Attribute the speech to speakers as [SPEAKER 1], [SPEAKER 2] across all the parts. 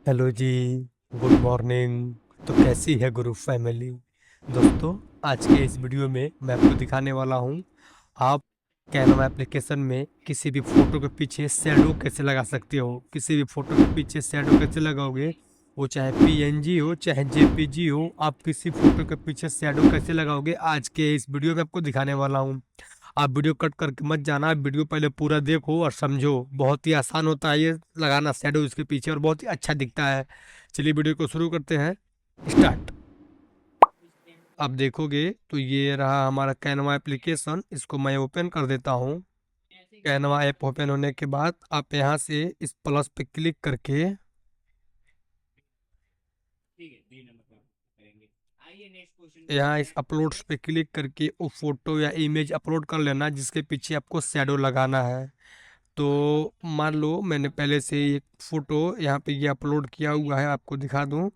[SPEAKER 1] Hello जी। Good morning. तो कैसी है ग्रुप फैमिली? दोस्तों, आज के इस वीडियो में मैं आपको दिखाने वाला हूँ आप कैनवा एप्लीकेशन में किसी भी फोटो के पीछे शैडो कैसे लगा सकते हो। किसी भी फोटो के पीछे शैडो कैसे लगाओगे, वो चाहे पीएनजी हो चाहे जेपीजी हो, आप किसी फोटो के पीछे शैडो कैसे लगाओगे आज के इस वीडियो में आपको दिखाने वाला हूँ। आप वीडियो कट करके मत जाना, वीडियो पहले पूरा देखो और समझो। बहुत ही आसान होता है ये लगाना शैडो इसके पीछे, और बहुत ही अच्छा दिखता है। चलिए वीडियो को शुरू करते हैं। स्टार्ट। आप देखोगे तो ये रहा हमारा कैनवा एप्लीकेशन। इसको मैं ओपन कर देता हूँ। कैनवा ऐप ओपन होने के बाद आप यहाँ से इस प्लस पे क्लिक करके यहाँ इस अपलोड्स पे क्लिक करके वो फोटो या इमेज अपलोड कर लेना जिसके पीछे आपको शैडो लगाना है। तो मान लो मैंने पहले से एक फ़ोटो यहाँ पे ये अपलोड किया हुआ है, आपको दिखा दूँ।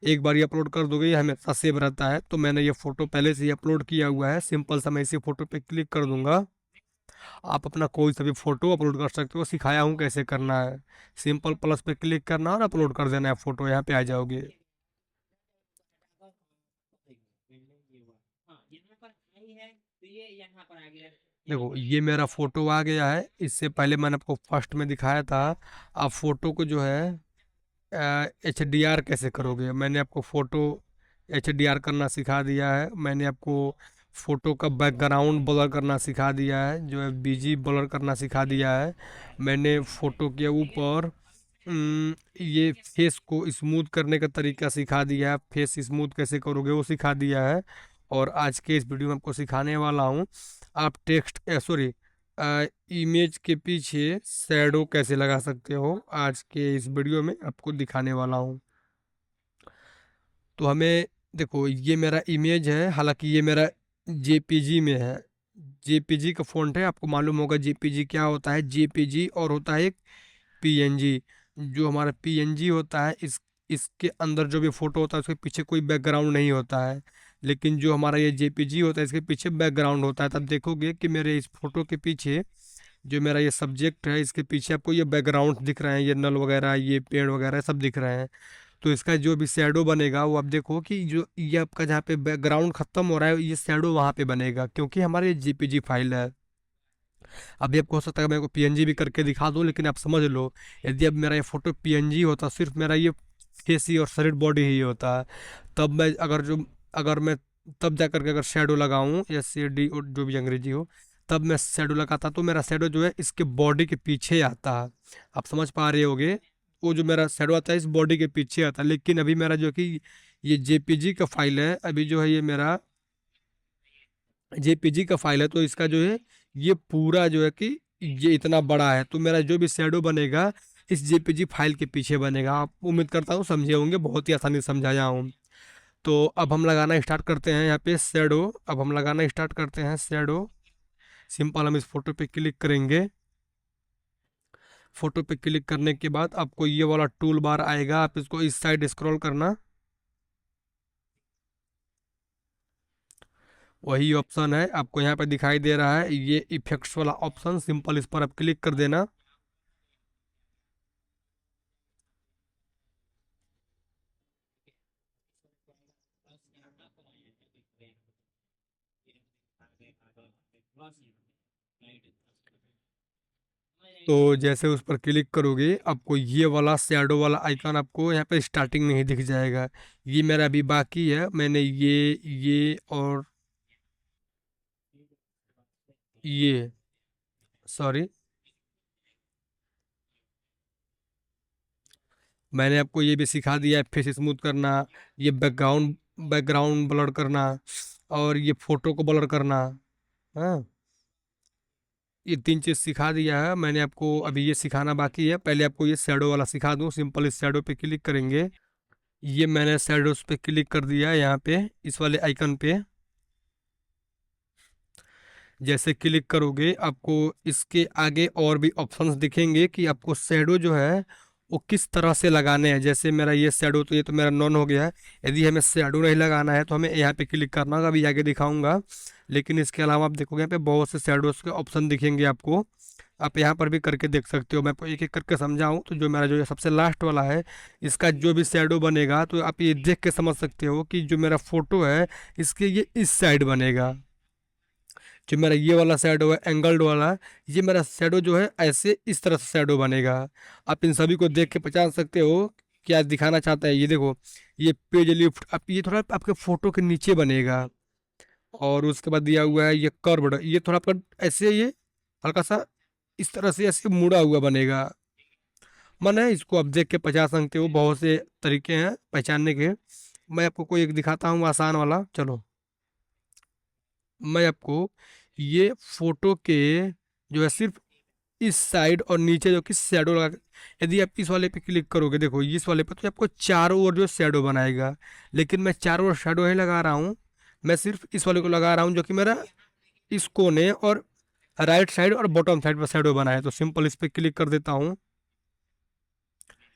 [SPEAKER 1] एक बार ये अपलोड कर दोगे ये हमेशा सेव रहता है। तो मैंने ये फ़ोटो पहले से ही अपलोड किया हुआ है। सिंपल सा मैं इसी फ़ोटो पे क्लिक कर दूंगा। आप अपना कोई सा भी फ़ोटो अपलोड कर सकते हो, सिखाया हूँ कैसे करना है। सिंपल प्लस पे क्लिक करना और अपलोड कर देना है फ़ोटो, यहाँ पे आ जाओगे। देखो ये मेरा फ़ोटो आ गया है। इससे पहले मैंने आपको फर्स्ट में दिखाया था आप फ़ोटो को जो है HDR कैसे करोगे। मैंने आपको फ़ोटो HDR करना सिखा दिया है। मैंने आपको फ़ोटो का बैकग्राउंड ब्लर करना सिखा दिया है, जो है बीजी ब्लर करना सिखा दिया है। मैंने फ़ोटो के ऊपर ये फेस को स्मूथ करने का तरीका सिखा दिया है। फेस स्मूथ कैसे करोगे वो सिखा दिया है। और आज के इस वीडियो में आपको सिखाने वाला हूँ आप टेक्स्ट सॉरी इमेज के पीछे शैडो कैसे लगा सकते हो। आज के इस वीडियो में आपको दिखाने वाला हूँ। तो हमें देखो ये मेरा इमेज है, हालांकि ये मेरा जेपीजी में है। जेपीजी का फ़ॉन्ट है, आपको मालूम होगा जेपीजी क्या होता है। जेपीजी और होता है एक पीएनजी। जो हमारा पीएनजी होता है इसके अंदर जो भी फोटो होता है उसके पीछे कोई बैकग्राउंड नहीं होता है। लेकिन जो हमारा ये जेपीजी होता है इसके पीछे बैकग्राउंड होता है। तब देखोगे कि मेरे इस फोटो के पीछे जो मेरा ये सब्जेक्ट है इसके पीछे आपको ये बैकग्राउंड दिख रहे हैं, ये नल वगैरह ये पेड़ वगैरह सब दिख रहे हैं। तो इसका जो भी शैडो बनेगा वो आप देखो कि जो ये आपका जहाँ पे बैकग्राउंड खत्म हो रहा है ये शैडो वहाँ पे बनेगा, क्योंकि हमारे ये जेपीजी फाइल है। अभी आपको हो सकता है मैं को पीएनजी भी करके दिखा दूं, लेकिन आप समझ लो यदि अब मेरा ये फोटो पीएनजी होता, सिर्फ मेरा ये फेस ही और शरीर बॉडी ही होता है, तब मैं अगर मैं तब जा करके अगर शेडो लगाऊं या CD जो भी अंग्रेजी हो, तब मैं शेडो लगाता तो मेरा शेडो जो है इसके बॉडी के पीछे आता है। आप समझ पा रहे होगे, वो जो मेरा शेडो आता है इस बॉडी के पीछे आता है। लेकिन अभी मेरा जो कि ये जेपीजी का फाइल है, अभी जो है ये मेरा जेपीजी का फाइल है, तो इसका जो है ये पूरा जो है कि ये इतना बड़ा है, तो मेरा जो भी शेडो बनेगा इस जेपीजी फाइल के पीछे बनेगा। आप उम्मीद करता हूँ समझे होंगे, बहुत ही आसानी से समझाया हूँ। तो अब हम लगाना स्टार्ट करते हैं यहाँ पे शेडो। अब हम लगाना स्टार्ट करते हैं शेडो। सिंपल हम इस फोटो पे क्लिक करेंगे। फोटो पे क्लिक करने के बाद आपको ये वाला टूल बार आएगा, आप इसको इस साइड स्क्रॉल करना। वही ऑप्शन है आपको यहाँ पे दिखाई दे रहा है, ये इफेक्ट्स वाला ऑप्शन। सिंपल इस पर आप क्लिक कर देना। तो जैसे उस पर क्लिक करोगे आपको ये वाला शैडो वाला आइकन आपको यहाँ पे स्टार्टिंग में ही दिख जाएगा। ये मेरा अभी बाकी है। मैंने ये और ये सॉरी, मैंने आपको ये भी सिखा दिया है फेस स्मूथ करना, ये बैकग्राउंड ब्लर करना, और ये फोटो को ब्लर करना। हाँ, ये तीन चीज़ सिखा दिया है मैंने आपको। अभी ये सिखाना बाकी है, पहले आपको ये शैडो वाला सिखा दूँ। सिंपल इस शैडो पे क्लिक करेंगे। ये मैंने शैडोज पे क्लिक कर दिया है यहाँ पे इस वाले आइकन पे। जैसे क्लिक करोगे आपको इसके आगे और भी ऑप्शंस दिखेंगे कि आपको शैडो जो है वो किस तरह से लगाने हैं। जैसे मेरा ये शैडो, तो ये तो मेरा नॉन हो गया है। यदि हमें शैडो नहीं लगाना है तो हमें यहाँ पे क्लिक करना होगा, अभी आगे दिखाऊंगा। लेकिन इसके अलावा आप देखोगे यहाँ पे बहुत से शैडोज के ऑप्शन दिखेंगे आपको। आप यहाँ पर भी करके देख सकते हो। मैं आपको एक एक करके समझाऊं तो जो मेरा जो ये सबसे लास्ट वाला है, इसका जो भी शैडो बनेगा तो आप ये देख के समझ सकते हो कि जो मेरा फोटो है इसके ये इस साइड बनेगा। जो मेरा ये वाला शैडो है एंगल्ड वाला, ये मेरा शैडो जो है ऐसे इस तरह से शैडो बनेगा। आप इन सभी को देख के पहचान सकते हो क्या दिखाना चाहता है। ये देखो, ये पेज लिफ्ट, आप ये थोड़ा आपके फोटो के नीचे बनेगा। और उसके बाद दिया हुआ है ये कर्व्ड, ये थोड़ा आपका ऐसे ये हल्का सा इस तरह से ऐसे मुड़ा हुआ बनेगा। मन है इसको आप देख के पहचान सकते हो, बहुत से तरीके हैं पहचानने के। मैं आपको कोई एक दिखाता हूँ आसान वाला, चलो। मैं आपको ये फोटो के जो है सिर्फ इस साइड और नीचे जो कि शैडो लगा यदि आप इस वाले पे क्लिक करोगे, देखो इस वाले पे, तो आपको चारों ओर जो शैडो बनाएगा। लेकिन मैं चारों ओर शैडो नहीं लगा रहा हूँ, मैं सिर्फ इस वाले को लगा रहा हूँ जो कि मेरा इस कोने और राइट साइड और बॉटम साइड पर शैडो बना है। तो सिंपल इस पर क्लिक कर देता हूँ।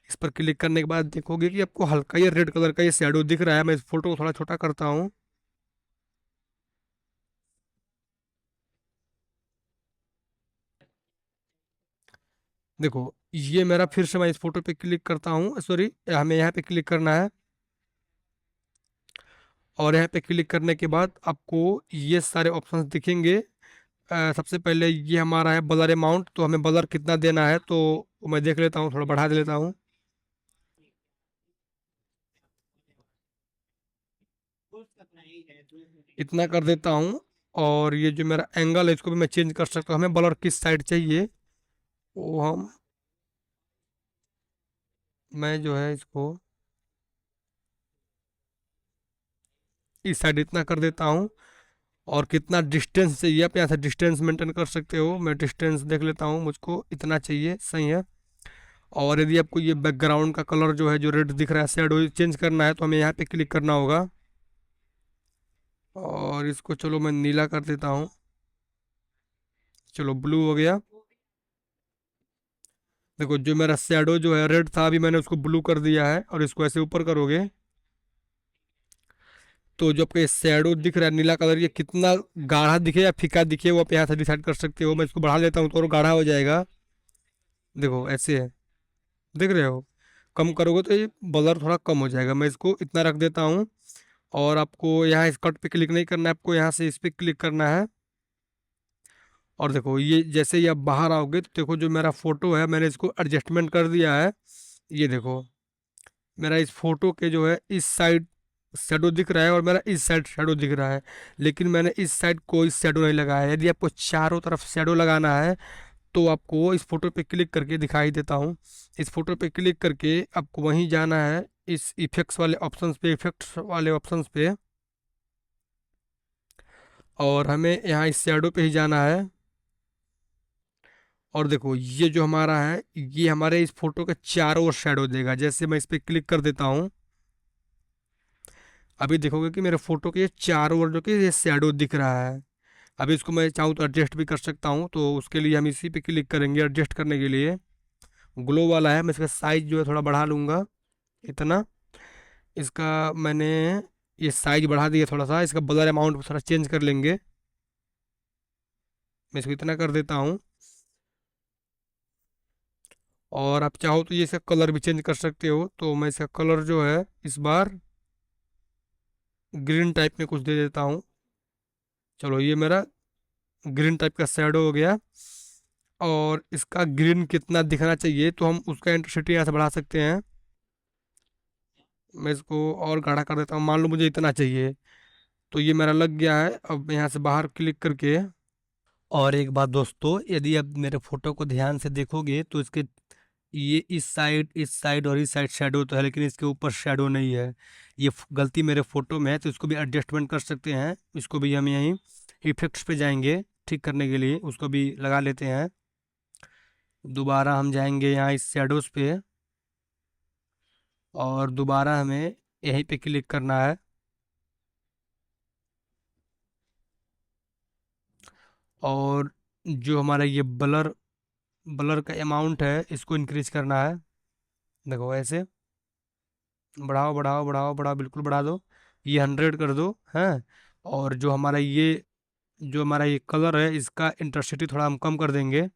[SPEAKER 1] इस पर क्लिक करने के बाद देखोगे कि आपको हल्का ये रेड कलर का ये शैडो दिख रहा है। मैं इस फोटो को थोड़ा छोटा करता हूँ। देखो ये मेरा, फिर से मैं इस फोटो पे क्लिक करता हूँ, सॉरी हमें यहाँ पे क्लिक करना है। और यहाँ पे क्लिक करने के बाद आपको ये सारे ऑप्शंस दिखेंगे। सबसे पहले ये हमारा है ब्लर अमाउंट, तो हमें ब्लर कितना देना है तो मैं देख लेता हूँ, थोड़ा बढ़ा दे लेता हूँ। इतना कर देता हूँ। और ये जो मेरा एंगल है इसको भी मैं चेंज कर सकता हूँ, हमें ब्लर किस साइड चाहिए वो हम, मैं जो है इसको इस साइड इतना कर देता हूँ। और कितना डिस्टेंस चाहिए आप यहाँ से डिस्टेंस मेंटेन कर सकते हो। मैं डिस्टेंस देख लेता हूँ, मुझको इतना चाहिए, सही है। और यदि आपको ये बैकग्राउंड का कलर जो है जो रेड दिख रहा है शेडो चेंज करना है तो हमें यहाँ पे क्लिक करना होगा। और इसको चलो मैं नीला कर देता हूँ, चलो ब्लू हो गया। देखो जो मेरा शेडो जो है रेड था, अभी मैंने उसको ब्लू कर दिया है। और इसको ऐसे ऊपर करोगे तो जो आपका शेडो दिख रहा है नीला कलर, ये कितना गाढ़ा दिखे या फीका दिखे वो आप यहाँ से डिसाइड कर सकते हो। मैं इसको बढ़ा लेता हूँ तो और गाढ़ा हो जाएगा। देखो ऐसे है, देख रहे हो। कम करोगे तो ये ब्लर थोड़ा कम हो जाएगा। मैं इसको इतना रख देता हूँ। और आपको यहाँ इस कट पे क्लिक नहीं करना है, आपको यहाँ से इस पे क्लिक करना है। और देखो ये जैसे ही आप बाहर आओगे तो देखो जो मेरा फोटो है मैंने इसको एडजस्टमेंट कर दिया है। ये देखो मेरा इस फोटो के जो है इस साइड शेडो दिख रहा है और मेरा इस साइड शेडो दिख रहा है। लेकिन मैंने इस साइड कोई शेडो नहीं लगाया है। यदि आपको चारों तरफ शेडो लगाना है तो आपको इस फोटो पे क्लिक करके दिखाई देता हूँ। इस फोटो पे क्लिक करके आपको वहीं जाना है, इस इफेक्ट्स वाले ऑप्शंस पे, इफेक्ट्स वाले ऑप्शंस पे। और हमें यहाँ इस शेडो पे ही जाना है। और देखो ये जो हमारा है ये हमारे इस फोटो के चारों ओर शेडो देगा। जैसे मैं इस पे क्लिक कर देता हूँ, अभी देखोगे कि मेरे फोटो के चारों ओर जो कि ये शेडो दिख रहा है। अभी इसको मैं चाहूँ तो एडजस्ट भी कर सकता हूँ, तो उसके लिए हम इसी पे क्लिक करेंगे एडजस्ट करने के लिए। ग्लो वाला है, मैं इसका साइज जो है थोड़ा बढ़ा लूँगा, इतना। इसका मैंने ये साइज बढ़ा दिया थोड़ा सा, इसका ब्लर अमाउंट थोड़ा चेंज कर लेंगे। मैं इसको इतना कर देता हूँ। और आप चाहो तो ये इसका कलर भी चेंज कर सकते हो, तो मैं इसका कलर जो है इस बार ग्रीन टाइप में कुछ दे देता हूँ। चलो ये मेरा ग्रीन टाइप का शेडो हो गया। और इसका ग्रीन कितना दिखना चाहिए तो हम उसका इंटेंसिटी यहाँ से बढ़ा सकते हैं। मैं इसको और गाढ़ा कर देता हूँ, मान लो मुझे इतना चाहिए। तो ये मेरा लग गया है। अब मैं यहाँ से बाहर क्लिक करके, और एक बात दोस्तों, यदि आप मेरे फोटो को ध्यान से देखोगे तो इसके ये इस साइड और इस साइड शेडो तो है, लेकिन इसके ऊपर शेडो नहीं है। ये गलती मेरे फोटो में है, तो इसको भी एडजस्टमेंट कर सकते हैं। इसको भी हम यहीं इफेक्ट्स पे जाएंगे ठीक करने के लिए, उसको भी लगा लेते हैं। दोबारा हम जाएंगे यहाँ इस शेडोज पे, और दोबारा हमें यहीं पे क्लिक करना है। और जो हमारा ये ब्लर ब्लर का अमाउंट है इसको इंक्रीज करना है। देखो ऐसे बढ़ाओ बढ़ाओ बढ़ाओ बढ़ाओ, बिल्कुल बढ़ा दो, ये 100 कर दो हैं। और जो हमारा ये कलर है इसका इंटेंसिटी थोड़ा हम कम कर देंगे।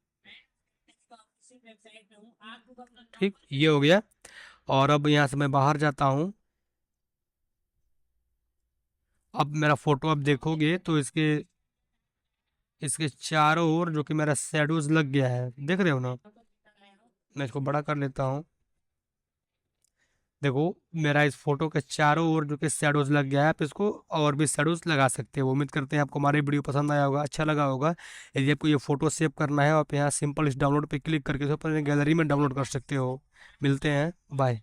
[SPEAKER 1] ठीक, ये हो गया। और अब यहाँ से मैं बाहर जाता हूँ। अब मेरा फोटो अब देखोगे तो इसके इसके चारों ओर जो कि मेरा शेडोज लग गया है, देख रहे हो ना। मैं इसको बड़ा कर लेता हूँ। देखो, मेरा इस फोटो के चारों ओर जो कि शेडोज लग गया है। आप इसको और भी शेडोज लगा सकते हो। उम्मीद करते हैं आपको हमारी वीडियो पसंद आया होगा, अच्छा लगा होगा। यदि आपको ये फोटो सेव करना है, आप यहाँ सिंपल इस डाउनलोड पे क्लिक करके इसे अपने गैलरी में डाउनलोड कर सकते हो। मिलते हैं, बाय।